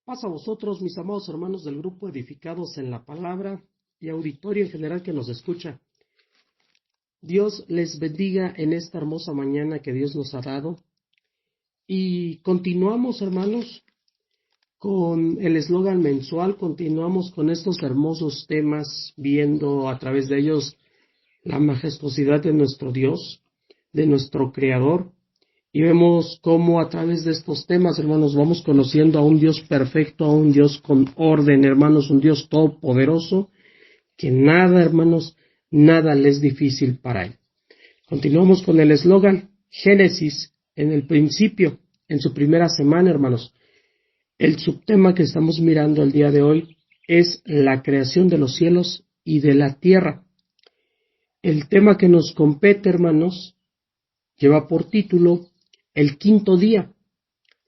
Paz a vosotros, mis amados hermanos del grupo Edificados en la Palabra y auditorio en general que nos escucha. Dios les bendiga en esta hermosa mañana que Dios nos ha dado. Y continuamos, hermanos, con el eslogan mensual, continuamos con estos hermosos temas, viendo a través de ellos la majestuosidad de nuestro Dios, de nuestro Creador. Y vemos cómo a través de estos temas, hermanos, vamos conociendo a un Dios perfecto, a un Dios con orden, hermanos, un Dios todopoderoso, que nada, hermanos, nada le es difícil para Él. Continuamos con el eslogan Génesis en el principio, en su primera semana, hermanos. El subtema que estamos mirando el día de hoy es la creación de los cielos y de la tierra. El tema que nos compete, hermanos, lleva por título el quinto día,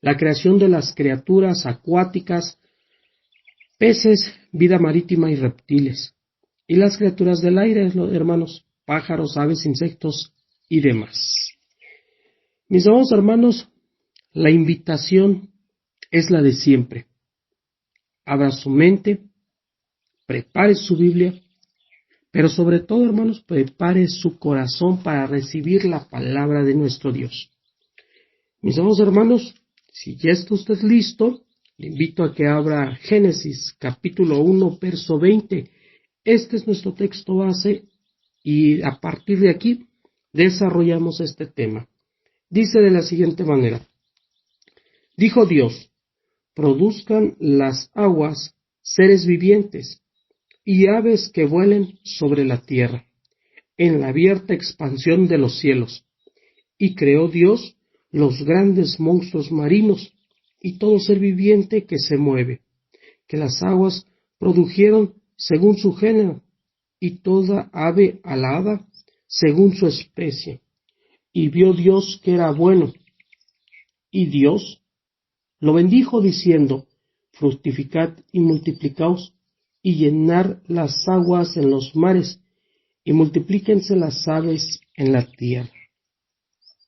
la creación de las criaturas acuáticas, peces, vida marítima y reptiles, y las criaturas del aire, hermanos, pájaros, aves, insectos y demás. Mis amados hermanos, la invitación es la de siempre. Abra su mente, prepare su Biblia, pero sobre todo, hermanos, prepare su corazón para recibir la palabra de nuestro Dios. Mis amados hermanos, si ya está usted listo, le invito a que abra Génesis capítulo 1, verso 20. Este es nuestro texto base y a partir de aquí desarrollamos este tema. Dice de la siguiente manera: dijo Dios, produzcan las aguas seres vivientes y aves que vuelen sobre la tierra, en la abierta expansión de los cielos. Y creó Dios los grandes monstruos marinos y todo ser viviente que se mueve, que las aguas produjeron según su género, y toda ave alada según su especie. Y vio Dios que era bueno, y Dios lo bendijo diciendo: fructificad y multiplicaos, y llenad las aguas en los mares, y multiplíquense las aves en la tierra.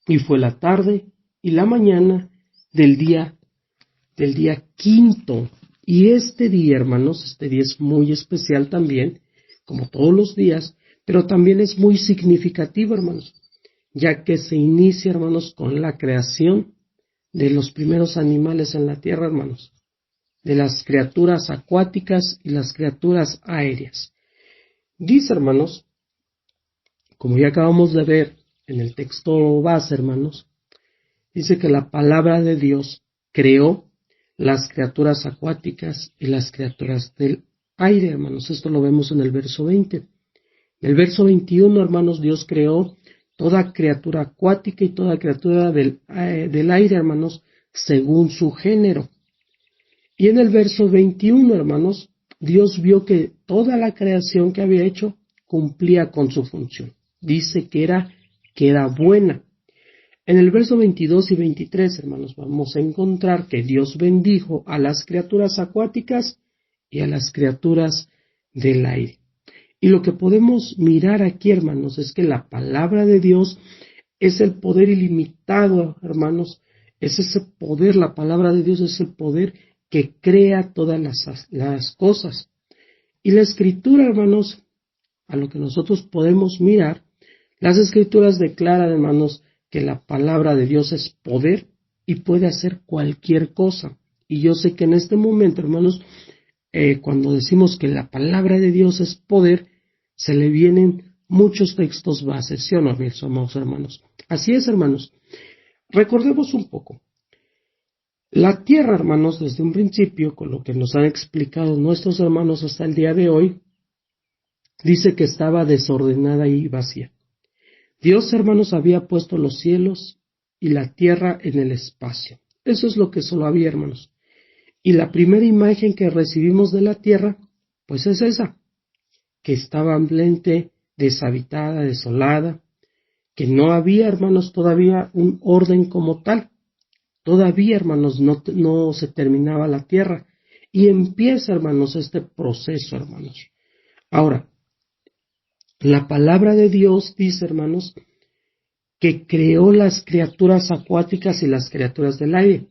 Y fue la tarde y la mañana del día quinto. Y este día, hermanos, este día es muy especial también, como todos los días, pero también es muy significativo, hermanos, ya que se inicia, hermanos, con la creación de los primeros animales en la tierra, hermanos, de las criaturas acuáticas y las criaturas aéreas. Dice, hermanos, como ya acabamos de ver en el texto base, hermanos, dice que la palabra de Dios creó las criaturas acuáticas y las criaturas del aire, hermanos. Esto lo vemos en el verso 20. En el verso 21, hermanos, Dios creó toda criatura acuática y toda criatura del aire, hermanos, según su género. Y en el verso 21, hermanos, Dios vio que toda la creación que había hecho cumplía con su función. Dice que era buena. En el verso 22 y 23, hermanos, vamos a encontrar que Dios bendijo a las criaturas acuáticas y a las criaturas del aire. Y lo que podemos mirar aquí, hermanos, es que la palabra de Dios es el poder ilimitado, hermanos. Es ese poder, la palabra de Dios es el poder que crea todas las cosas. Y la Escritura, hermanos, a lo que nosotros podemos mirar, las Escrituras declaran, hermanos, que la palabra de Dios es poder y puede hacer cualquier cosa. Y yo sé que en este momento, hermanos, cuando decimos que la palabra de Dios es poder, se le vienen muchos textos bases, ¿sí o no, mis amados hermanos? Así es, hermanos. Recordemos un poco. La tierra, hermanos, desde un principio, con lo que nos han explicado nuestros hermanos hasta el día de hoy, dice que estaba desordenada y vacía. Dios, hermanos, había puesto los cielos y la tierra en el espacio. Eso es lo que solo había, hermanos. Y la primera imagen que recibimos de la tierra, pues es esa, que estaba ampliamente deshabitada, desolada, que no había, hermanos, todavía un orden como tal. Todavía, hermanos, no se terminaba la tierra. Y empieza, hermanos, este proceso, hermanos. Ahora, la palabra de Dios dice, hermanos, que creó las criaturas acuáticas y las criaturas del aire.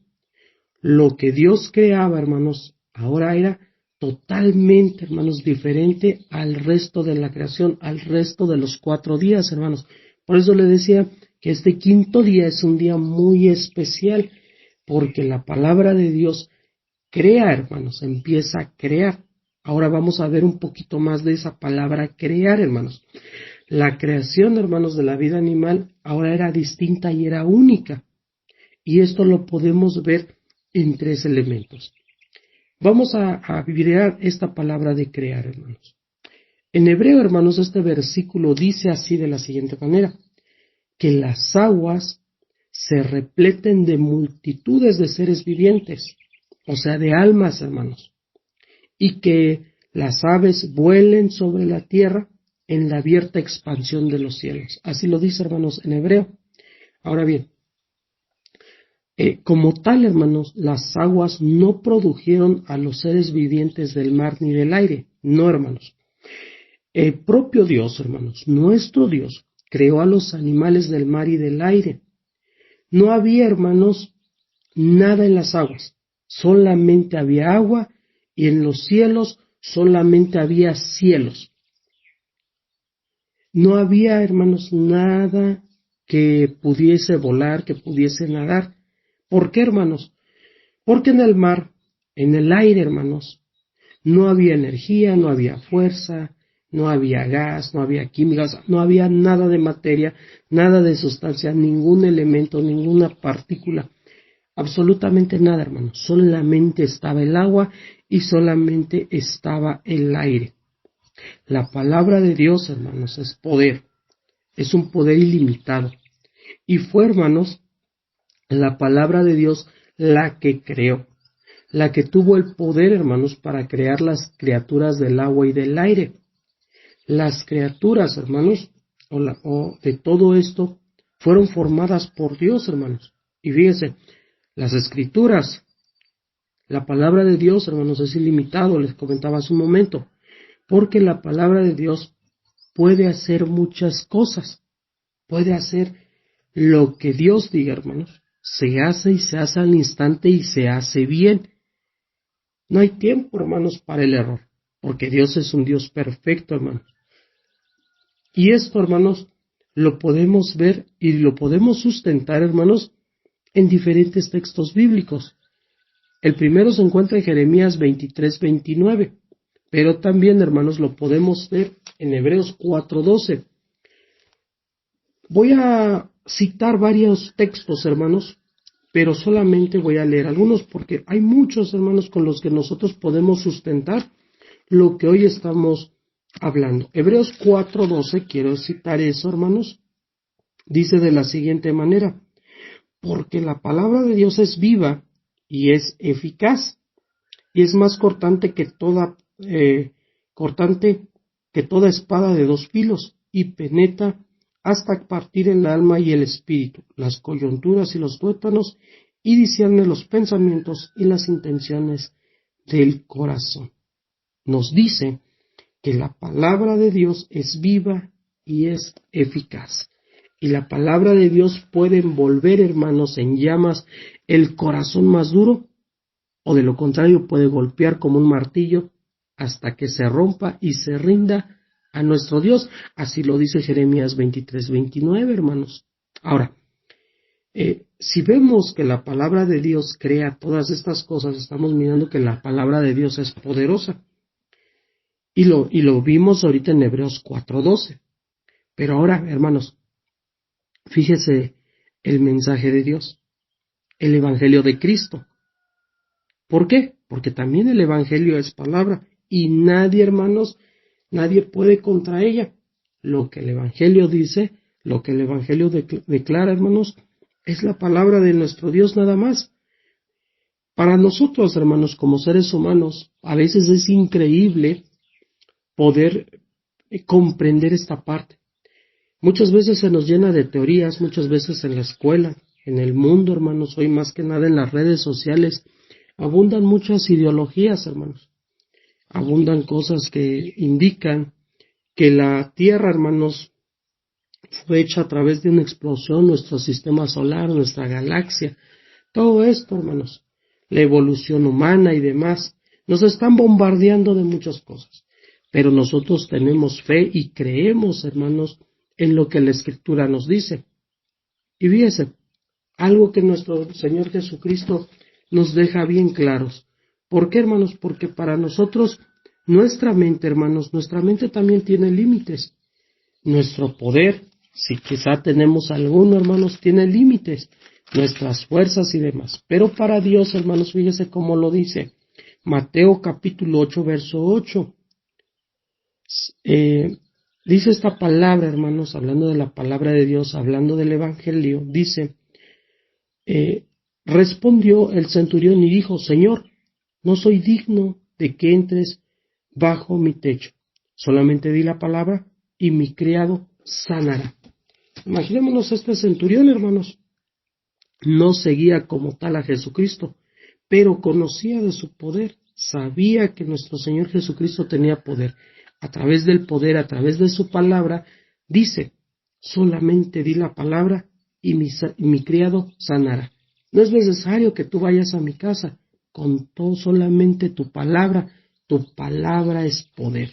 lo que Dios creaba, hermanos, ahora era totalmente, hermanos, diferente al resto de la creación, al resto de los 4 días, hermanos. Por eso le decía que este quinto día es un día muy especial, porque la palabra de Dios crea, hermanos, empieza a crear. Ahora vamos a ver un poquito más de esa palabra crear, hermanos. La creación, hermanos, de la vida animal ahora era distinta y era única. Y esto lo podemos ver en 3 elementos. Vamos a vibrar esta palabra de crear, hermanos. En hebreo, hermanos, este versículo dice así de la siguiente manera: que las aguas se repleten de multitudes de seres vivientes, o sea, de almas, hermanos, y que las aves vuelen sobre la tierra en la abierta expansión de los cielos. Así lo dice, hermanos, en hebreo. Ahora bien, como tal, hermanos, las aguas no produjeron a los seres vivientes del mar ni del aire. No, hermanos. El propio Dios, hermanos, nuestro Dios, creó a los animales del mar y del aire. No había, hermanos, nada en las aguas. Solamente había agua, y en los cielos solamente había cielos. No había, hermanos, nada que pudiese volar, que pudiese nadar. ¿Por qué, hermanos? Porque en el mar, en el aire, hermanos, no había energía, no había fuerza, no había gas, no había químicas, no había nada de materia, nada de sustancia, ningún elemento, ninguna partícula, absolutamente nada, hermanos. Solamente estaba el agua y solamente estaba el aire. La palabra de Dios, hermanos, es poder, es un poder ilimitado. Y fue, hermanos, la palabra de Dios la que creó, la que tuvo el poder, hermanos, para crear las criaturas del agua y del aire. Las criaturas, hermanos, o de todo esto, fueron formadas por Dios, hermanos. Y fíjense, las escrituras, la palabra de Dios, hermanos, es ilimitado, les comentaba hace un momento, porque la palabra de Dios puede hacer muchas cosas, puede hacer lo que Dios diga, hermanos. Se hace y se hace al instante y se hace bien. No hay tiempo, hermanos, para el error, porque Dios es un Dios perfecto, hermanos. Y esto, hermanos, lo podemos ver y lo podemos sustentar, hermanos, en diferentes textos bíblicos. El primero se encuentra en Jeremías 23:29, pero también, hermanos, lo podemos ver en Hebreos 4:12. Voy a citar varios textos, hermanos, pero solamente voy a leer algunos porque hay muchos, hermanos, con los que nosotros podemos sustentar lo que hoy estamos hablando. Hebreos 4:12, quiero citar eso, hermanos, dice de la siguiente manera: porque la palabra de Dios es viva y es eficaz, y es más cortante que toda espada de 2 filos, y penetra hasta partir el alma y el espíritu, las coyunturas y los tuétanos, y discierne los pensamientos y las intenciones del corazón. Nos dice que la palabra de Dios es viva y es eficaz. Y la palabra de Dios puede envolver, hermanos, en llamas el corazón más duro, o de lo contrario puede golpear como un martillo hasta que se rompa y se rinda a nuestro Dios. Así lo dice Jeremías 23:29, hermanos. Ahora, si vemos que la palabra de Dios crea todas estas cosas, estamos mirando que la palabra de Dios es poderosa. Y lo vimos ahorita en Hebreos 4:12. Pero ahora, hermanos, fíjese el mensaje de Dios, el Evangelio de Cristo. ¿Por qué? Porque también el Evangelio es palabra y nadie, hermanos, nadie puede contra ella. Lo que el Evangelio dice, lo que el Evangelio declara, hermanos, es la palabra de nuestro Dios nada más. Para nosotros, hermanos, como seres humanos, a veces es increíble poder comprender esta parte. Muchas veces se nos llena de teorías, muchas veces en la escuela, en el mundo, hermanos, hoy más que nada en las redes sociales, abundan muchas ideologías, hermanos. Abundan cosas que indican que la Tierra, hermanos, fue hecha a través de una explosión, nuestro sistema solar, nuestra galaxia. Todo esto, hermanos, la evolución humana y demás. Nos están bombardeando de muchas cosas. Pero nosotros tenemos fe y creemos, hermanos, en lo que la Escritura nos dice. Y fíjese, algo que nuestro Señor Jesucristo nos deja bien claros. ¿Por qué, hermanos? Porque para nosotros, nuestra mente, hermanos, nuestra mente también tiene límites. Nuestro poder, si quizá tenemos alguno, hermanos, tiene límites. Nuestras fuerzas y demás. Pero para Dios, hermanos, fíjese cómo lo dice. Mateo capítulo 8, verso 8. Dice esta palabra, hermanos, hablando de la palabra de Dios, hablando del Evangelio, dice, respondió el centurión y dijo, Señor, no soy digno de que entres bajo mi techo. Solamente di la palabra y mi criado sanará. Imaginémonos este centurión, hermanos. No seguía como tal a Jesucristo, pero conocía de su poder. Sabía que nuestro Señor Jesucristo tenía poder. A través del poder, a través de su palabra, dice, solamente di la palabra y mi criado sanará. No es necesario que tú vayas a mi casa, contó solamente tu palabra es poder.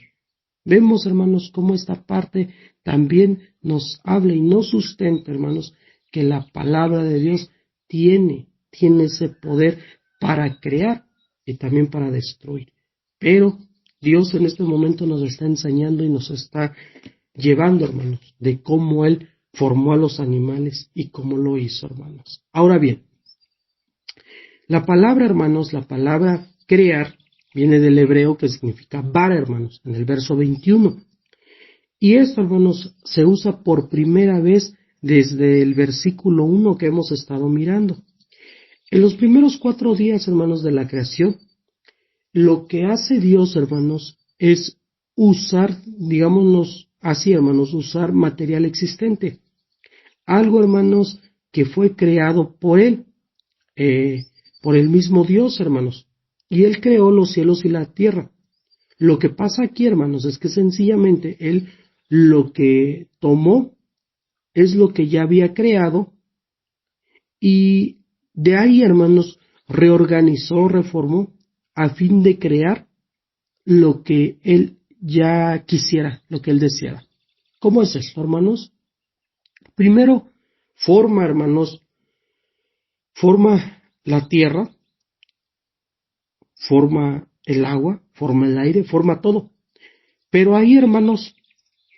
Vemos, hermanos, cómo esta parte también nos habla y nos sustenta, hermanos, que la palabra de Dios tiene ese poder para crear y también para destruir. Pero Dios en este momento nos está enseñando y nos está llevando, hermanos, de cómo Él formó a los animales y cómo lo hizo, hermanos. Ahora bien, la palabra, hermanos, la palabra crear, viene del hebreo que significa bara, hermanos, en el verso 21. Y esto, hermanos, se usa por primera vez desde el versículo 1 que hemos estado mirando. En los primeros 4 días, hermanos, de la creación, lo que hace Dios, hermanos, es usar, digámonos así, hermanos, usar material existente. Algo, hermanos, que fue creado por Él, por el mismo Dios, hermanos. Y Él creó los cielos y la tierra. Lo que pasa aquí, hermanos, es que sencillamente Él lo que tomó es lo que ya había creado y de ahí, hermanos, reorganizó, reformó a fin de crear lo que Él ya quisiera, lo que Él deseara. ¿Cómo es esto, hermanos? Primero, forma, hermanos, forma la tierra, forma el agua, forma el aire, forma todo. Pero ahí, hermanos,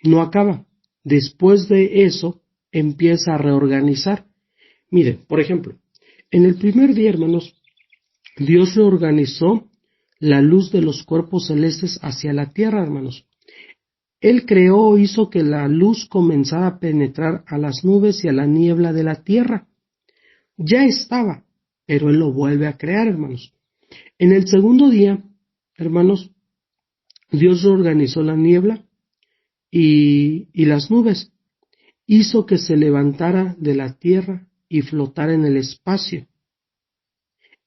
no acaba. Después de eso, empieza a reorganizar. Miren, por ejemplo, en el primer día, hermanos, Dios reorganizó la luz de los cuerpos celestes hacia la tierra, hermanos. Él creó, hizo que la luz comenzara a penetrar a las nubes y a la niebla de la tierra. Ya estaba, pero Él lo vuelve a crear, hermanos. En el segundo día, hermanos, Dios reorganizó la niebla y las nubes. Hizo que se levantara de la tierra y flotara en el espacio.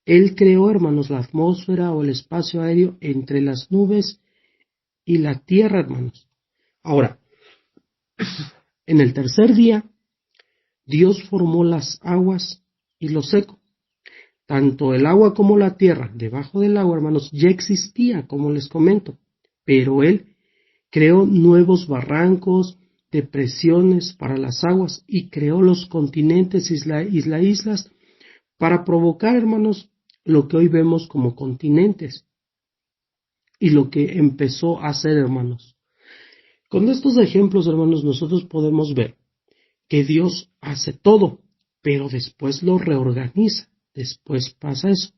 Él creó, hermanos, la atmósfera o el espacio aéreo entre las nubes y la tierra, hermanos. Ahora, en el tercer día, Dios formó las aguas y lo seco. Tanto el agua como la tierra, debajo del agua, hermanos, ya existía, como les comento, pero Él creó nuevos barrancos, depresiones para las aguas y creó los continentes, islas, para provocar, hermanos, lo que hoy vemos como continentes y lo que empezó a hacer, hermanos. Con estos ejemplos, hermanos, nosotros podemos ver que Dios hace todo, pero después lo reorganiza, después pasa eso.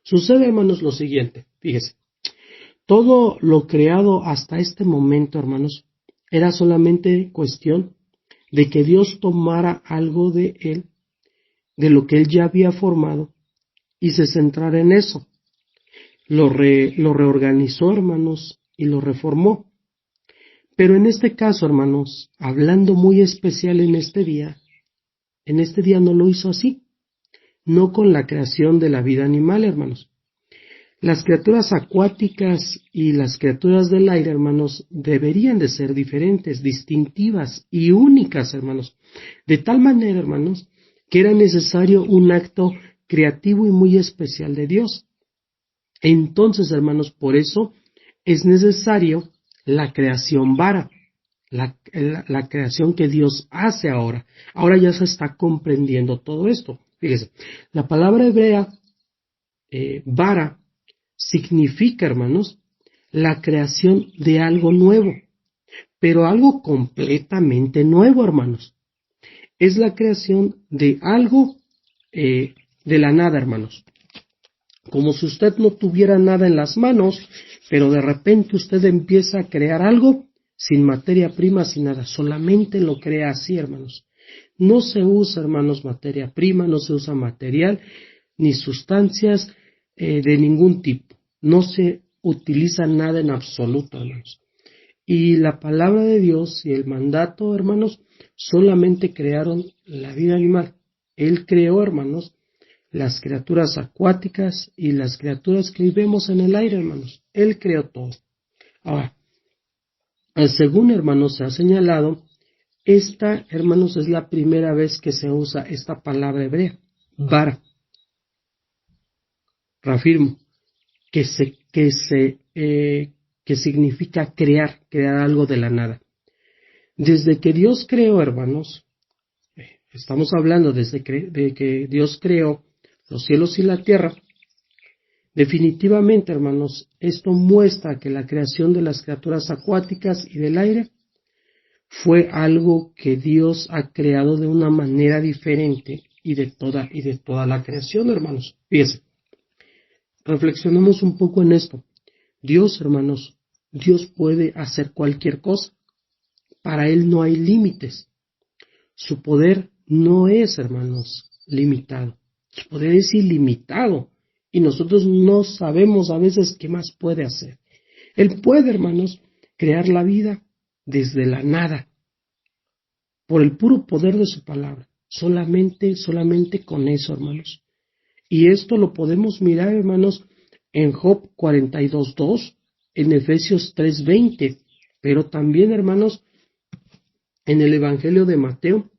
Sucede, hermanos, lo siguiente, fíjese, todo lo creado hasta este momento, hermanos, era solamente cuestión de que Dios tomara algo de Él, de lo que Él ya había formado, y se centrara en eso. Lo reorganizó, hermanos, y lo reformó. Pero en este caso, hermanos, hablando muy especial en este día no lo hizo así, no con la creación de la vida animal, hermanos. Las criaturas acuáticas y las criaturas del aire, hermanos, deberían de ser diferentes, distintivas y únicas, hermanos. De tal manera, hermanos, que era necesario un acto creativo y muy especial de Dios. Entonces, hermanos, por eso es necesario la creación vara, la creación que Dios hace ahora. Ahora ya se está comprendiendo todo esto. Fíjese, la palabra hebrea vara significa, hermanos, la creación de algo nuevo, pero algo completamente nuevo, hermanos. Es la creación de algo de la nada, hermanos. Como si usted no tuviera nada en las manos, pero de repente usted empieza a crear algo sin materia prima, sin nada. Solamente lo crea así, hermanos. No se usa, hermanos, materia prima, no se usa material, ni sustancias de ningún tipo. No se utiliza nada en absoluto, hermanos. Y la palabra de Dios y el mandato, hermanos, solamente crearon la vida animal. Él creó, hermanos, las criaturas acuáticas y las criaturas que vemos en el aire, hermanos. Él creó todo. Ahora, según, hermanos, se ha señalado, esta, hermanos, es la primera vez que se usa esta palabra hebrea, vara. Reafirmo, que significa crear algo de la nada. Desde que Dios creó, hermanos, estamos hablando de que Dios creó los cielos y la tierra. Definitivamente, hermanos, esto muestra que la creación de las criaturas acuáticas y del aire fue algo que Dios ha creado de una manera diferente y de toda la creación, hermanos. Fíjense, reflexionemos un poco en esto. Dios, hermanos, Dios puede hacer cualquier cosa. Para Él no hay límites. Su poder no es, hermanos, limitado. Su poder es ilimitado. Y nosotros no sabemos a veces qué más puede hacer. Él puede, hermanos, crear la vida desde la nada. Por el puro poder de su palabra. Solamente con eso, hermanos. Y esto lo podemos mirar, hermanos, en Job 42:2, en Efesios 3:20, pero también, hermanos, en el Evangelio de Mateo,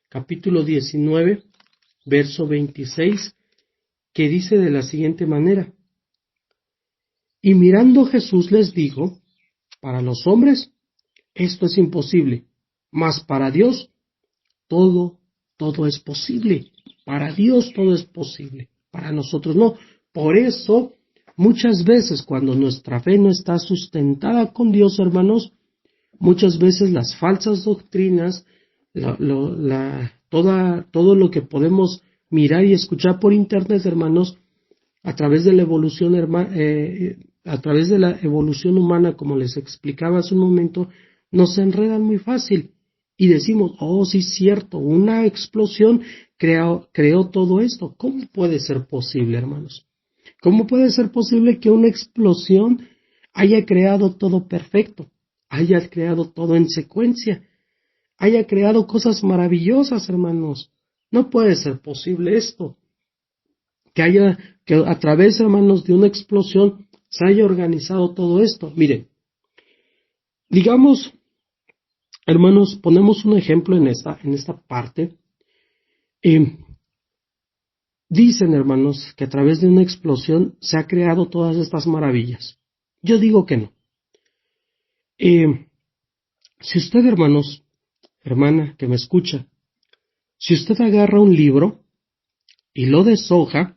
capítulo 19, verso 26, que dice de la siguiente manera: y mirando Jesús les dijo, para los hombres esto es imposible, mas para Dios todo es posible. Para Dios todo es posible, para nosotros no. Por eso, muchas veces cuando nuestra fe no está sustentada con Dios, hermanos, muchas veces las falsas doctrinas, todo lo que podemos mirar y escuchar por internet, hermanos, a través de la evolución, humana, como les explicaba hace un momento, nos enredan muy fácil. Y decimos, oh, sí es cierto, una explosión creó todo esto. ¿Cómo puede ser posible, hermanos? ¿Cómo puede ser posible que una explosión haya creado todo perfecto? Haya creado todo en secuencia? Haya creado cosas maravillosas, hermanos. No puede ser posible esto. Que a través, hermanos, de una explosión se haya organizado todo esto. Miren, digamos, hermanos, ponemos un ejemplo en esta parte. Dicen, hermanos, que a través de una explosión se ha creado todas estas maravillas. Yo digo que no. Si usted, hermanos, hermana que me escucha, si usted agarra un libro y lo deshoja,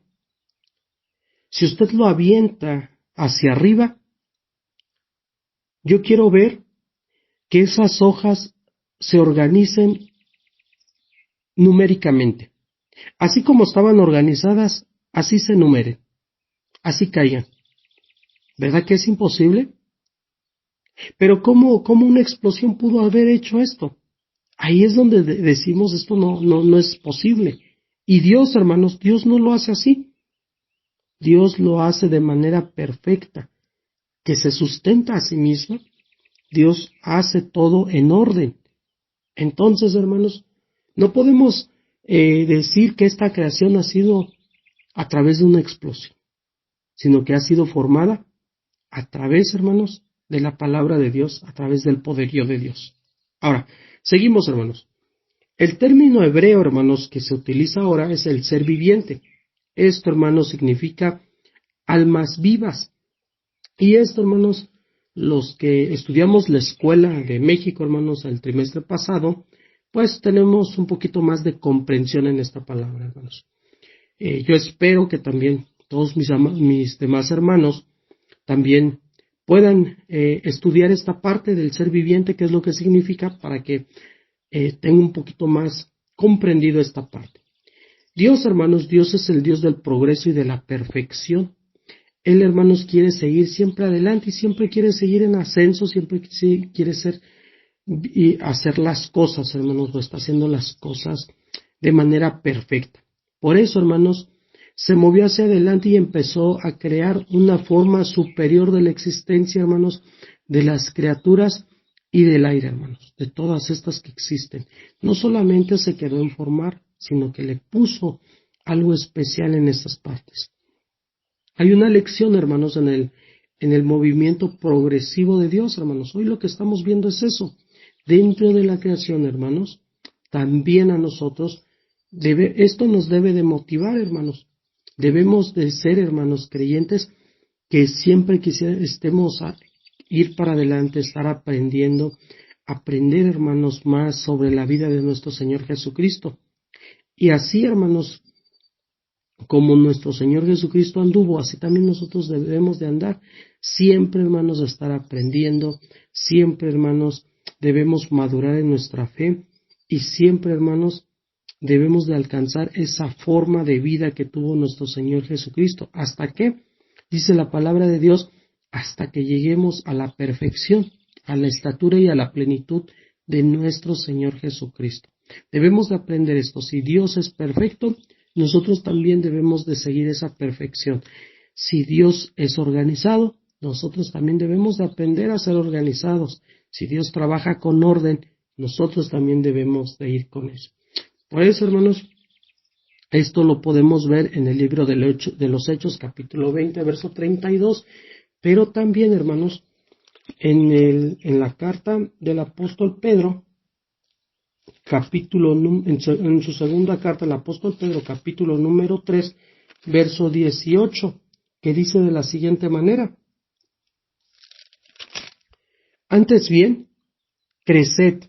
si usted lo avienta hacia arriba, yo quiero ver que esas hojas se organicen numéricamente. Así como estaban organizadas, así se numeren, así caigan. ¿Verdad que es imposible? Pero ¿cómo una explosión pudo haber hecho esto? Ahí es donde decimos esto no es posible. Y Dios, hermanos, Dios no lo hace así. Dios lo hace de manera perfecta, que se sustenta a sí mismo. Dios hace todo en orden. Entonces, hermanos, no podemos decir que esta creación ha sido a través de una explosión, sino que ha sido formada a través, hermanos, de la palabra de Dios, a través del poderío de Dios. Ahora, seguimos, hermanos. El término hebreo, hermanos, que se utiliza ahora es el ser viviente. Esto, hermanos, significa almas vivas. Y esto, hermanos, los que estudiamos la Escuela de México, hermanos, el trimestre pasado, pues tenemos un poquito más de comprensión en esta palabra, hermanos. Yo espero que también todos mis demás hermanos también puedan estudiar esta parte del ser viviente, qué es lo que significa, para que tengan un poquito más comprendido esta parte. Dios, hermanos, Dios es el Dios del progreso y de la perfección. Él, hermanos, quiere seguir siempre adelante y siempre quiere seguir en ascenso, siempre quiere ser y hacer las cosas, hermanos, o está haciendo las cosas de manera perfecta. Por eso, hermanos, se movió hacia adelante y empezó a crear una forma superior de la existencia, hermanos, de las criaturas y del aire, hermanos, de todas estas que existen. No solamente se quedó en formar, sino que le puso algo especial en estas partes. Hay una lección, hermanos, en el movimiento progresivo de Dios, hermanos. Hoy lo que estamos viendo es eso. Dentro de la creación, hermanos, también a nosotros, esto nos debe de motivar, hermanos. Debemos de ser, hermanos, creyentes que siempre estemos a ir para adelante, estar aprendiendo, aprender, hermanos, más sobre la vida de nuestro Señor Jesucristo. Y así, hermanos, como nuestro Señor Jesucristo anduvo, así también nosotros debemos de andar. Siempre, hermanos, de estar aprendiendo, siempre, hermanos, debemos madurar en nuestra fe y siempre, hermanos, debemos de alcanzar esa forma de vida que tuvo nuestro Señor Jesucristo. ¿Hasta qué? Dice la palabra de Dios, hasta que lleguemos a la perfección, a la estatura y a la plenitud de nuestro Señor Jesucristo. Debemos de aprender esto. Si Dios es perfecto, nosotros también debemos de seguir esa perfección. Si Dios es organizado, nosotros también debemos de aprender a ser organizados. Si Dios trabaja con orden, nosotros también debemos de ir con eso. Por eso, hermanos, esto lo podemos ver en el libro de los Hechos, capítulo 20, verso 32, pero también, hermanos, en la carta del apóstol Pedro, en su segunda carta, el apóstol Pedro, capítulo número 3, verso 18, que dice de la siguiente manera: antes bien, creced,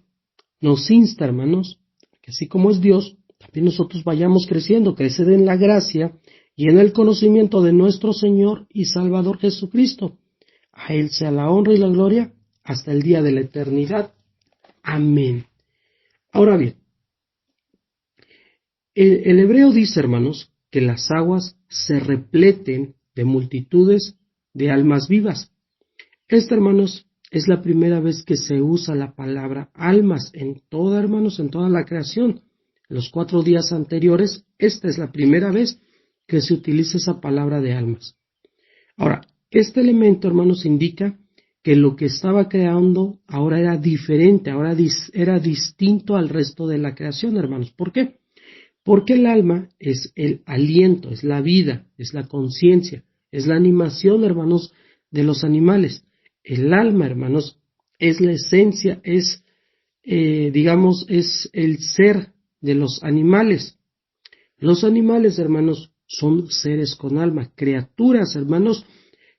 nos insta, hermanos, que así como es Dios, también nosotros vayamos creciendo, creced en la gracia y en el conocimiento de nuestro Señor y Salvador Jesucristo. A Él sea la honra y la gloria hasta el día de la eternidad. Amén. Ahora bien, el hebreo dice, hermanos, que las aguas se repleten de multitudes de almas vivas. Esta, hermanos, es la primera vez que se usa la palabra almas hermanos, en toda la creación. Los 4 días anteriores, esta es la primera vez que se utiliza esa palabra de almas. Ahora, este elemento, hermanos, indica que lo que estaba creando ahora era diferente, ahora era distinto al resto de la creación, hermanos. ¿Por qué? Porque el alma es el aliento, es la vida, es la conciencia, es la animación, hermanos, de los animales. El alma, hermanos, es la esencia, es el ser de los animales. Los animales, hermanos, son seres con alma, criaturas, hermanos,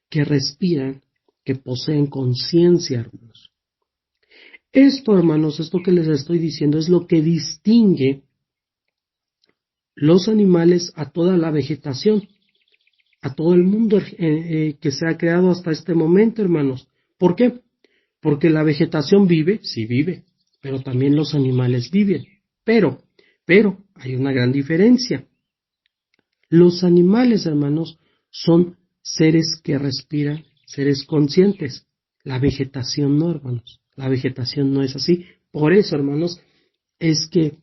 que respiran, que poseen conciencia, hermanos. Esto, hermanos, esto que les estoy diciendo es lo que distingue los animales a toda la vegetación, a todo el mundo que se ha creado hasta este momento, hermanos. ¿Por qué? Porque la vegetación vive, sí vive, pero también los animales viven. Pero, hay una gran diferencia. Los animales, hermanos, son seres que respiran, seres conscientes. La vegetación no, hermanos. La vegetación no es así. Por eso, hermanos, es que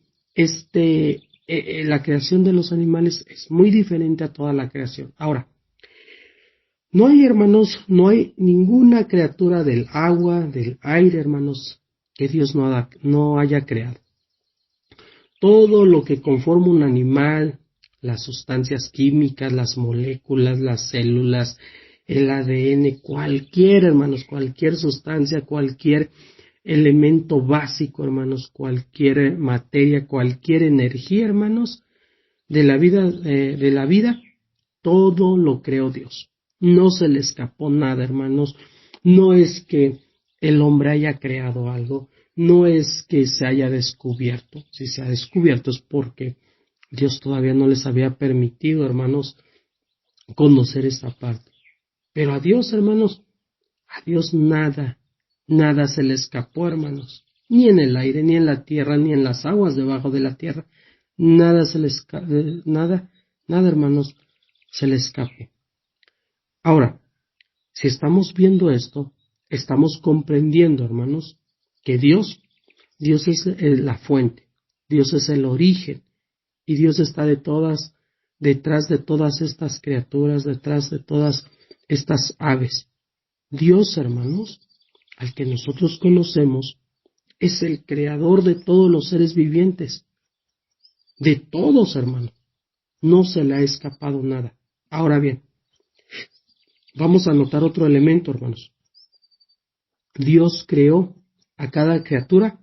la creación de los animales es muy diferente a toda la creación. Ahora, no hay, hermanos, no hay ninguna criatura del agua, del aire, hermanos, que Dios no haya creado. Todo lo que conforma un animal, las sustancias químicas, las moléculas, las células, el ADN, cualquier sustancia, cualquier elemento básico, hermanos, cualquier materia, cualquier energía, hermanos, de la vida, todo lo creó Dios. No se le escapó nada, hermanos. No es que el hombre haya creado algo, no es que se haya descubierto. Si se ha descubierto es porque Dios todavía no les había permitido, hermanos, conocer esta parte. Pero a Dios, hermanos, a Dios nada se le escapó, hermanos. Ni en el aire, ni en la tierra, ni en las aguas debajo de la tierra. Nada se le escapó, nada, hermanos, se le escapó. Ahora, si estamos viendo esto, estamos comprendiendo, hermanos, que Dios es la fuente, Dios es el origen, y Dios está detrás de todas estas criaturas, detrás de todas estas aves. Dios, hermanos, al que nosotros conocemos, es el creador de todos los seres vivientes, de todos, hermanos. No se le ha escapado nada. Ahora bien, vamos a notar otro elemento, hermanos. Dios creó a cada criatura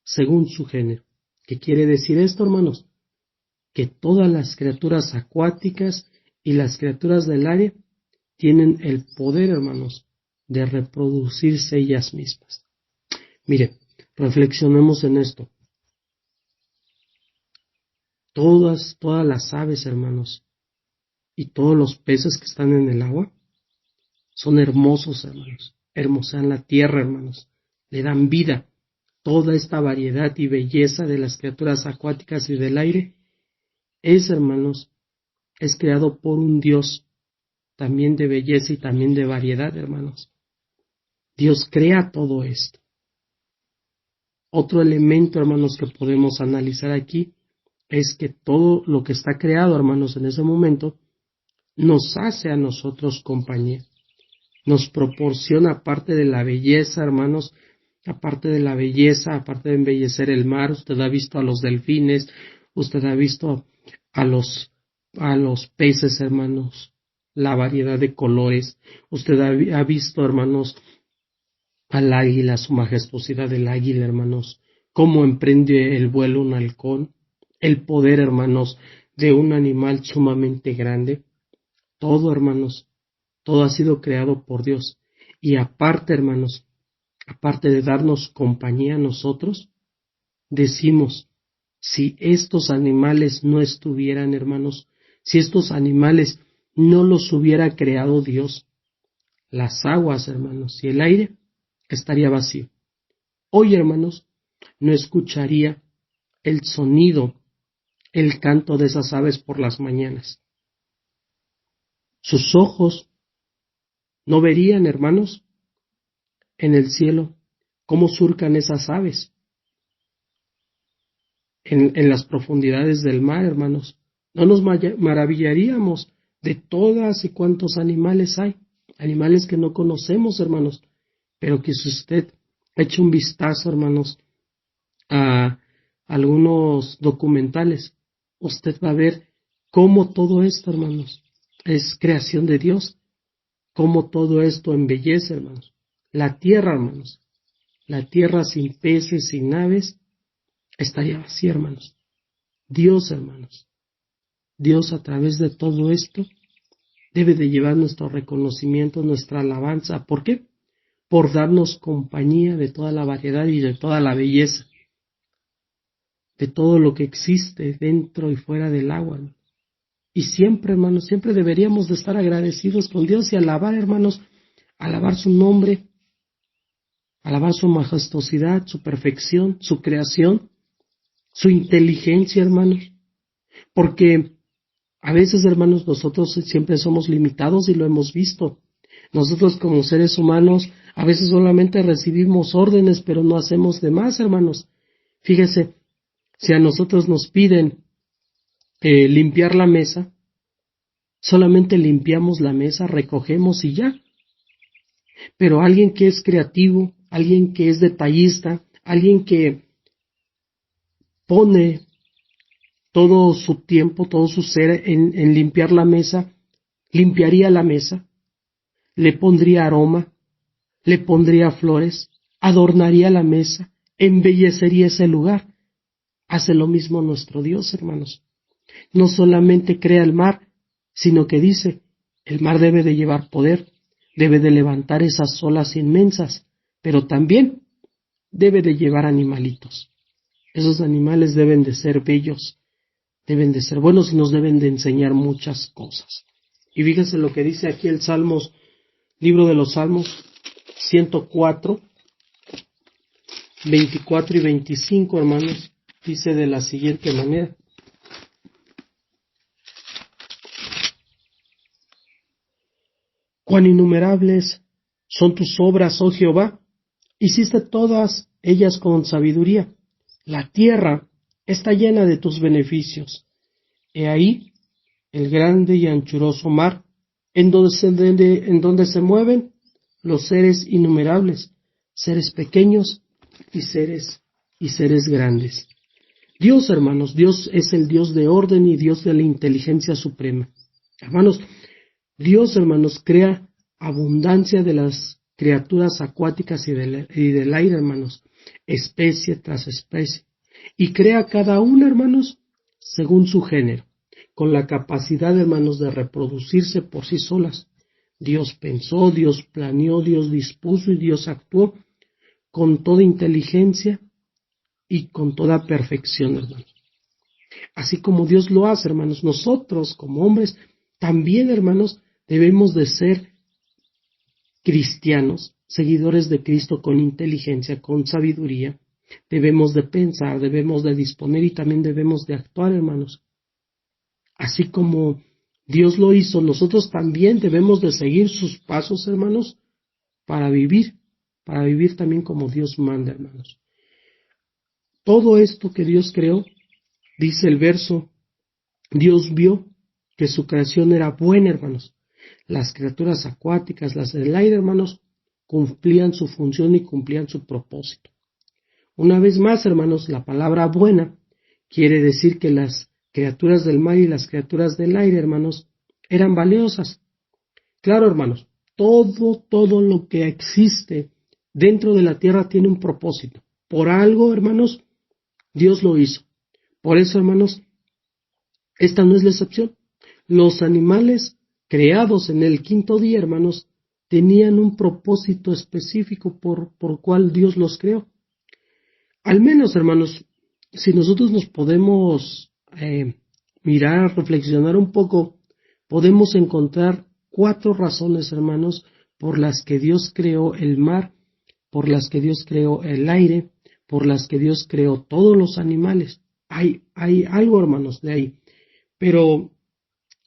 según su género. ¿Qué quiere decir esto, hermanos? Que todas las criaturas acuáticas y las criaturas del aire tienen el poder, hermanos, de reproducirse ellas mismas. Mire, reflexionemos en esto. Todas las aves, hermanos, y todos los peces que están en el agua son hermosos, hermanos. Hermosean la tierra, hermanos. Le dan vida. Toda esta variedad y belleza de las criaturas acuáticas y del aire hermanos, es creado por un Dios también de belleza y también de variedad, hermanos. Dios crea todo esto. Otro elemento, hermanos, que podemos analizar aquí es que todo lo que está creado, hermanos, en ese momento, nos hace a nosotros compañía. Nos proporciona parte de la belleza, hermanos, aparte de la belleza, aparte de embellecer el mar. Usted ha visto a los delfines, usted ha visto a los peces, hermanos, la variedad de colores. Usted ha visto, hermanos, al águila, su majestuosidad del águila, hermanos, cómo emprende el vuelo un halcón, el poder, hermanos, de un animal sumamente grande. Todo, hermanos, todo ha sido creado por Dios. Y aparte, hermanos, aparte de darnos compañía a nosotros, decimos, si estos animales no estuvieran, hermanos, si estos animales no los hubiera creado Dios, las aguas, hermanos, y el aire estaría vacío. Hoy, hermanos, no escucharía el sonido, el canto de esas aves por las mañanas. Sus ojos no verían, hermanos, en el cielo cómo surcan esas aves. En las profundidades del mar, hermanos, no nos maravillaríamos de todas y cuantos animales hay, animales que no conocemos, hermanos, pero que si usted echa un vistazo, hermanos, a algunos documentales, usted va a ver cómo todo esto, hermanos, es creación de Dios, cómo todo esto embellece, hermanos. La tierra, hermanos, la tierra sin peces, sin aves, estaría vacía, hermanos. Dios, hermanos, Dios a través de todo esto debe de llevar nuestro reconocimiento, nuestra alabanza. ¿Por qué? Por darnos compañía de toda la variedad y de toda la belleza, de todo lo que existe dentro y fuera del agua. Y siempre, hermanos, siempre deberíamos de estar agradecidos con Dios y alabar, hermanos, alabar su nombre, alabar su majestuosidad, su perfección, su creación, su inteligencia, hermanos. Porque a veces, hermanos, nosotros siempre somos limitados y lo hemos visto. Nosotros como seres humanos a veces solamente recibimos órdenes, pero no hacemos de más, hermanos. Fíjese, si a nosotros nos piden limpiar la mesa, solamente limpiamos la mesa, recogemos y ya. Pero alguien que es creativo, alguien que es detallista, alguien que pone todo su tiempo, todo su ser en limpiar la mesa, limpiaría la mesa, le pondría aroma, le pondría flores, adornaría la mesa, embellecería ese lugar. Hace lo mismo nuestro Dios, hermanos. No solamente crea el mar, sino que dice, el mar debe de llevar poder, debe de levantar esas olas inmensas, pero también debe de llevar animalitos. Esos animales deben de ser bellos, deben de ser buenos y nos deben de enseñar muchas cosas. Y fíjense lo que dice aquí el Salmos, libro de los Salmos 104, 24 y 25, hermanos, dice de la siguiente manera. Cuán innumerables son tus obras, oh Jehová, hiciste todas ellas con sabiduría. La tierra está llena de tus beneficios. He ahí el grande y anchuroso mar, en donde se mueven los seres innumerables, seres pequeños y seres grandes. Dios, hermanos, Dios es el Dios de orden y Dios de la inteligencia suprema. Hermanos, Dios, hermanos, crea abundancia de las criaturas acuáticas y del aire, hermanos, especie tras especie, y crea cada una, hermanos, según su género, con la capacidad, hermanos, de reproducirse por sí solas. Dios pensó, Dios planeó, Dios dispuso y Dios actuó con toda inteligencia y con toda perfección, hermanos. Así como Dios lo hace, hermanos, nosotros como hombres también, hermanos, debemos de ser cristianos, seguidores de Cristo con inteligencia, con sabiduría. Debemos de pensar, debemos de disponer y también debemos de actuar, hermanos. Así como Dios lo hizo, nosotros también debemos de seguir sus pasos, hermanos, para vivir también como Dios manda, hermanos. Todo esto que Dios creó, dice el verso, Dios vio que su creación era buena, hermanos. Las criaturas acuáticas, las del aire, hermanos, cumplían su función y cumplían su propósito. Una vez más, hermanos, la palabra buena quiere decir que las criaturas del mar y las criaturas del aire, hermanos, eran valiosas. Claro, hermanos, todo lo que existe dentro de la tierra tiene un propósito. Por algo, hermanos, Dios lo hizo. Por eso, hermanos, esta no es la excepción. Los animales creados en el quinto día, hermanos, tenían un propósito específico por cual Dios los creó. Al menos, hermanos, si nosotros nos podemos mirar, reflexionar un poco, podemos encontrar 4 razones, hermanos, por las que Dios creó el mar, por las que Dios creó el aire, por las que Dios creó todos los animales. Hay algo, hermanos, de ahí. Pero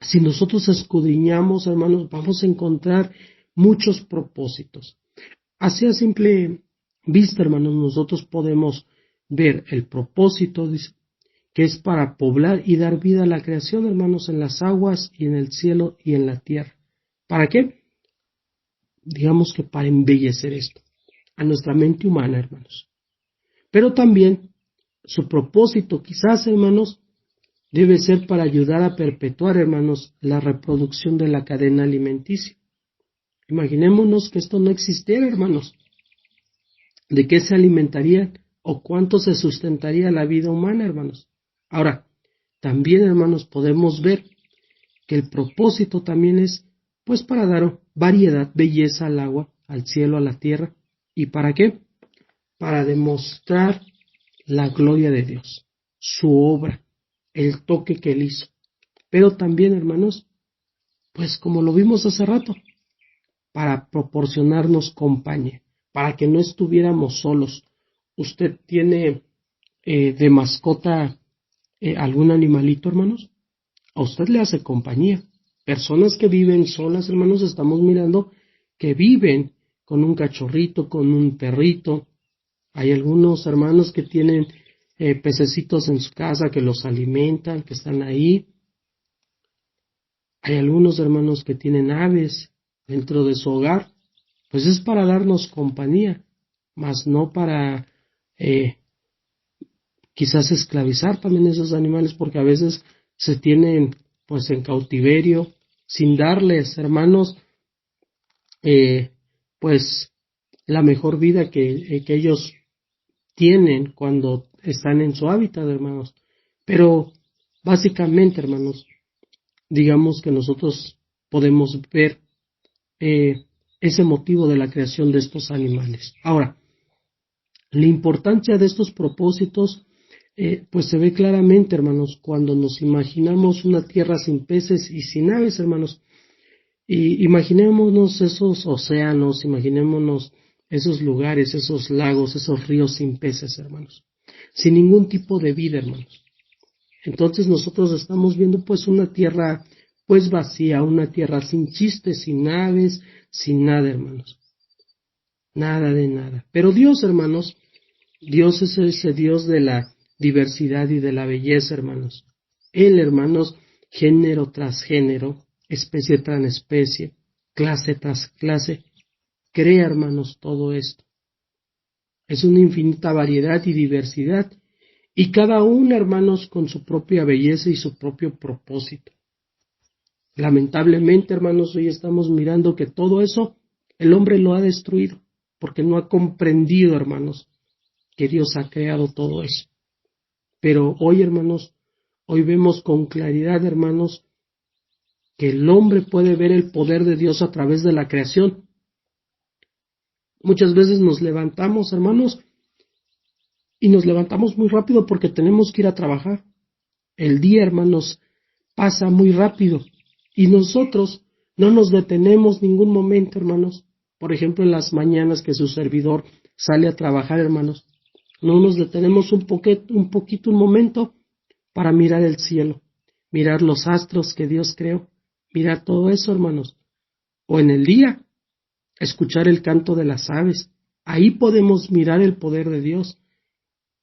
si nosotros escudriñamos, hermanos, vamos a encontrar muchos propósitos. Así a simple vista, hermanos, nosotros podemos ver el propósito, que es para poblar y dar vida a la creación, hermanos, en las aguas y en el cielo y en la tierra. ¿Para qué? Digamos que para embellecer esto, a nuestra mente humana, hermanos. Pero también su propósito, quizás, hermanos, debe ser para ayudar a perpetuar, hermanos, la reproducción de la cadena alimenticia. Imaginémonos que esto no existiera, hermanos. ¿De qué se alimentaría o cuánto se sustentaría la vida humana, hermanos? Ahora, también, hermanos, podemos ver que el propósito también es, pues, para dar variedad, belleza al agua, al cielo, a la tierra. ¿Y para qué? Para demostrar la gloria de Dios, su obra, el toque que Él hizo. Pero también, hermanos, pues como lo vimos hace rato, para proporcionarnos compañía, para que no estuviéramos solos. ¿Usted tiene de mascota algún animalito, hermanos? A usted le hace compañía. Personas que viven solas, hermanos, estamos mirando que viven con un cachorrito, con un perrito. Hay algunos hermanos que tienen pececitos en su casa que los alimentan, que están ahí. Hay algunos hermanos que tienen aves dentro de su hogar. Pues es para darnos compañía, mas no para quizás esclavizar también esos animales, porque a veces se tienen pues en cautiverio, sin darles, hermanos, pues la mejor vida que ellos tienen cuando están en su hábitat, hermanos. Pero básicamente, hermanos, digamos que nosotros podemos ver ese motivo de la creación de estos animales. Ahora, la importancia de estos propósitos pues se ve claramente, hermanos, cuando nos imaginamos una tierra sin peces y sin aves, hermanos. Y imaginémonos esos océanos, imaginémonos esos lugares, esos lagos, esos ríos sin peces, hermanos, sin ningún tipo de vida, hermanos. Entonces nosotros estamos viendo pues una tierra pues vacía, una tierra sin chistes, sin aves, sin nada, hermanos. Nada de nada. Pero Dios, hermanos, Dios es ese Dios de la diversidad y de la belleza, hermanos. Él, hermanos, género tras género, especie tras especie, clase tras clase, crea, hermanos, todo esto. Es una infinita variedad y diversidad, y cada uno, hermanos, con su propia belleza y su propio propósito. Lamentablemente, hermanos, hoy estamos mirando que todo eso el hombre lo ha destruido, porque no ha comprendido, hermanos, que Dios ha creado todo eso. Pero hoy, hermanos, hoy vemos con claridad, hermanos, que el hombre puede ver el poder de Dios a través de la creación. Muchas veces nos levantamos, hermanos, y nos levantamos muy rápido porque tenemos que ir a trabajar. El día, hermanos, pasa muy rápido y nosotros no nos detenemos ningún momento, hermanos. Por ejemplo, en las mañanas que su servidor sale a trabajar, hermanos, no nos detenemos un poquito, un momento para mirar el cielo, mirar los astros que Dios creó, mirar todo eso, hermanos. O en el día, escuchar el canto de las aves. Ahí podemos mirar el poder de Dios,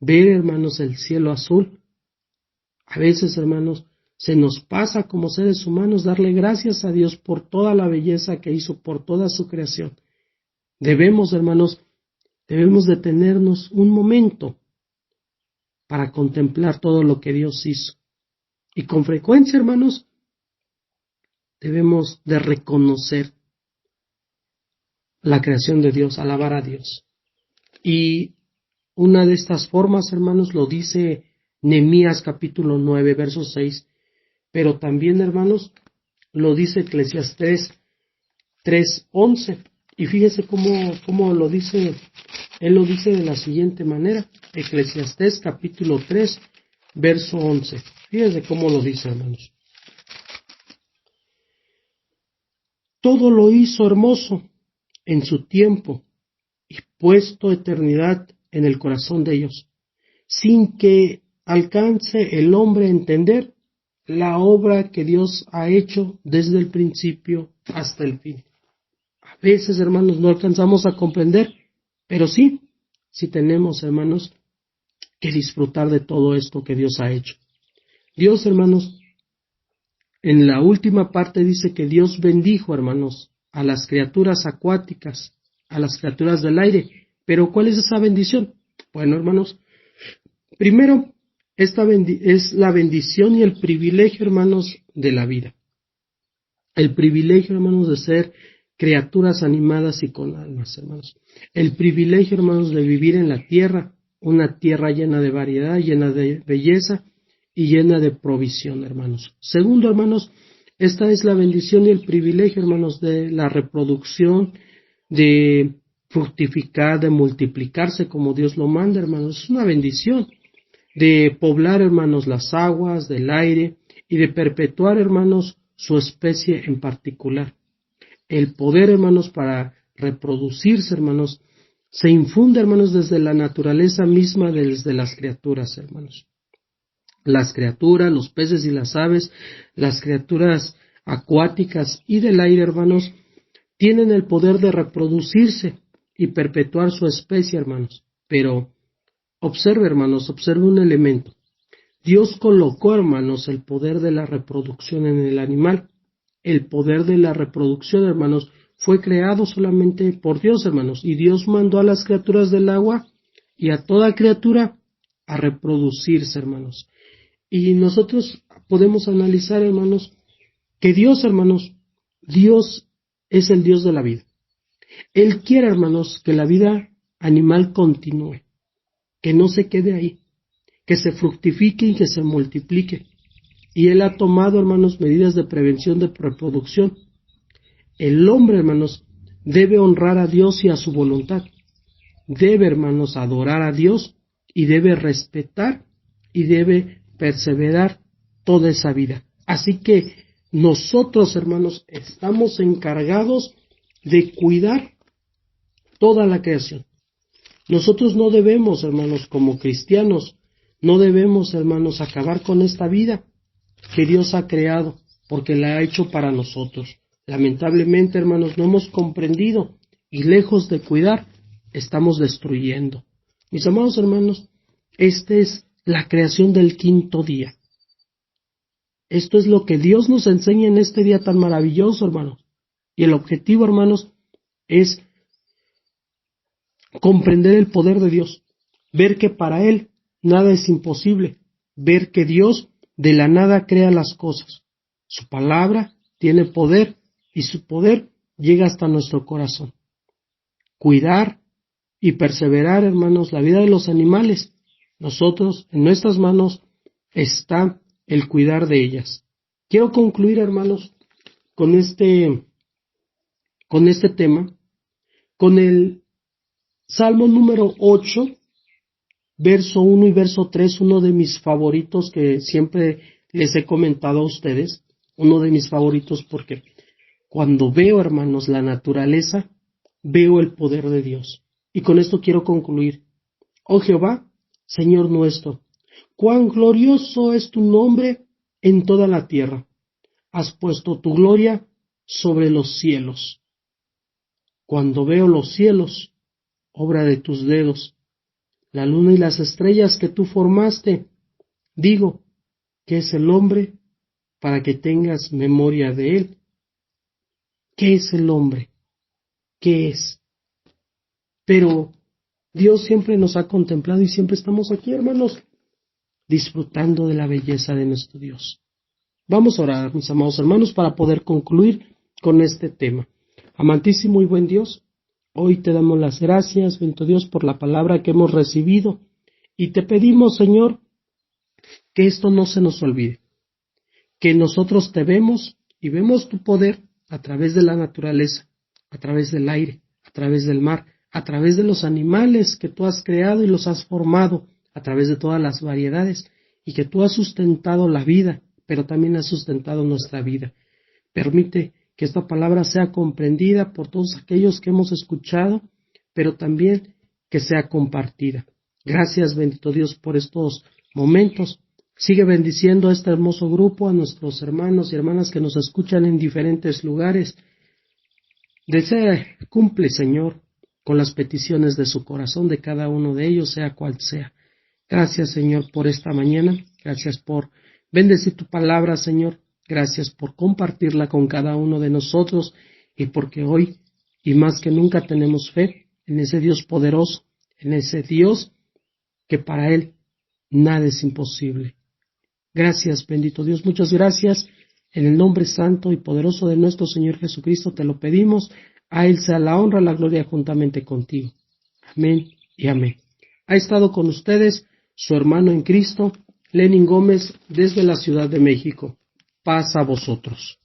ver, hermanos, el cielo azul. A veces, hermanos, se nos pasa como seres humanos darle gracias a Dios por toda la belleza que hizo, por toda su creación. Debemos, hermanos, detenernos un momento para contemplar todo lo que Dios hizo. Y con frecuencia, hermanos, debemos de reconocer la creación de Dios, alabar a Dios. Y una de estas formas, hermanos, lo dice Nehemías capítulo 9, verso 6, pero también, hermanos, lo dice Eclesiastés 3:11. Y fíjese cómo lo dice, él lo dice de la siguiente manera, Eclesiastés capítulo 3, verso 11. Fíjese cómo lo dice, hermanos. Todo lo hizo hermoso en su tiempo y puesto eternidad en el corazón de ellos, sin que alcance el hombre a entender la obra que Dios ha hecho desde el principio hasta el fin. A veces, hermanos, no alcanzamos a comprender, pero sí tenemos, hermanos, que disfrutar de todo esto que Dios ha hecho. Dios, hermanos, en la última parte dice que Dios bendijo, hermanos, a las criaturas acuáticas, a las criaturas del aire. Pero ¿cuál es esa bendición? Bueno, hermanos, primero, esta es la bendición y el privilegio, hermanos, de la vida. El privilegio, hermanos, de ser criaturas animadas y con almas, hermanos. El privilegio, hermanos, de vivir en la tierra, una tierra llena de variedad, llena de belleza y llena de provisión, hermanos. Segundo, hermanos, esta es la bendición y el privilegio, hermanos, de la reproducción, de fructificar, de multiplicarse como Dios lo manda, hermanos. Es una bendición de poblar, hermanos, las aguas, del aire y de perpetuar, hermanos, su especie en particular. El poder, hermanos, para reproducirse, hermanos, se infunde, hermanos, desde la naturaleza misma, desde las criaturas, hermanos. Las criaturas, los peces y las aves, las criaturas acuáticas y del aire, hermanos, tienen el poder de reproducirse y perpetuar su especie, hermanos. Pero observe, hermanos, observe un elemento. Dios colocó, hermanos, el poder de la reproducción en el animal. El poder de la reproducción, hermanos, fue creado solamente por Dios, hermanos. Y Dios mandó a las criaturas del agua y a toda criatura a reproducirse, hermanos. Y nosotros podemos analizar, hermanos, que Dios, hermanos, Dios es el Dios de la vida. Él quiere, hermanos, que la vida animal continúe, que no se quede ahí, que se fructifique y que se multiplique. y Él ha tomado, hermanos, medidas de prevención de reproducción. El hombre, hermanos, debe honrar a Dios y a su voluntad. Debe, hermanos, adorar a Dios y debe respetar y debe perseverar toda esa vida. Así que nosotros, hermanos, estamos encargados de cuidar toda la creación. Nosotros no debemos, hermanos, como cristianos, no debemos, hermanos, acabar con esta vida que Dios ha creado, porque la ha hecho para nosotros. Lamentablemente, hermanos, no hemos comprendido y lejos de cuidar, estamos destruyendo. Mis amados hermanos, esta es la creación del quinto día. Esto es lo que Dios nos enseña en este día tan maravilloso, hermanos. Y el objetivo, hermanos, es comprender el poder de Dios, ver que para Él nada es imposible, ver que Dios de la nada crea las cosas. Su palabra tiene poder y su poder llega hasta nuestro corazón. Cuidar y perseverar, hermanos, la vida de los animales. Nosotros, en nuestras manos, está el cuidar de ellas. Quiero concluir, hermanos, con este tema, con el Salmo número 8, verso 1 y verso 3, uno de mis favoritos que siempre les he comentado a ustedes, uno de mis favoritos porque cuando veo, hermanos, la naturaleza, veo el poder de Dios. Y con esto quiero concluir. Oh Jehová, Señor nuestro, cuán glorioso es tu nombre en toda la tierra. Has puesto tu gloria sobre los cielos. Cuando veo los cielos, obra de tus dedos, la luna y las estrellas que tú formaste, digo, ¿qué es el hombre para que tengas memoria de él? ¿Qué es el hombre? ¿Qué es? Pero Dios siempre nos ha contemplado y siempre estamos aquí, hermanos, disfrutando de la belleza de nuestro Dios. Vamos a orar, mis amados hermanos, para poder concluir con este tema. Amantísimo y buen Dios, hoy te damos las gracias, bendito Dios, por la palabra que hemos recibido y te pedimos, Señor, que esto no se nos olvide, que nosotros te vemos y vemos tu poder a través de la naturaleza, a través del aire, a través del mar, a través de los animales que tú has creado y los has formado, a través de todas las variedades, y que tú has sustentado la vida, pero también has sustentado nuestra vida. Permite que esta palabra sea comprendida por todos aquellos que hemos escuchado, pero también que sea compartida. Gracias, bendito Dios, por estos momentos. Sigue bendiciendo a este hermoso grupo, a nuestros hermanos y hermanas que nos escuchan en diferentes lugares. Cumple, Señor, con las peticiones de su corazón de cada uno de ellos, sea cual sea. Gracias, Señor, por esta mañana. Gracias por bendecir tu palabra, Señor. Gracias por compartirla con cada uno de nosotros y porque hoy y más que nunca tenemos fe en ese Dios poderoso, en ese Dios que para Él nada es imposible. Gracias, bendito Dios, muchas gracias. En el nombre santo y poderoso de nuestro Señor Jesucristo te lo pedimos. A Él sea la honra, la gloria juntamente contigo. Amén y amén. Ha estado con ustedes su hermano en Cristo, Lenin Gómez, desde la Ciudad de México. Paz a vosotros.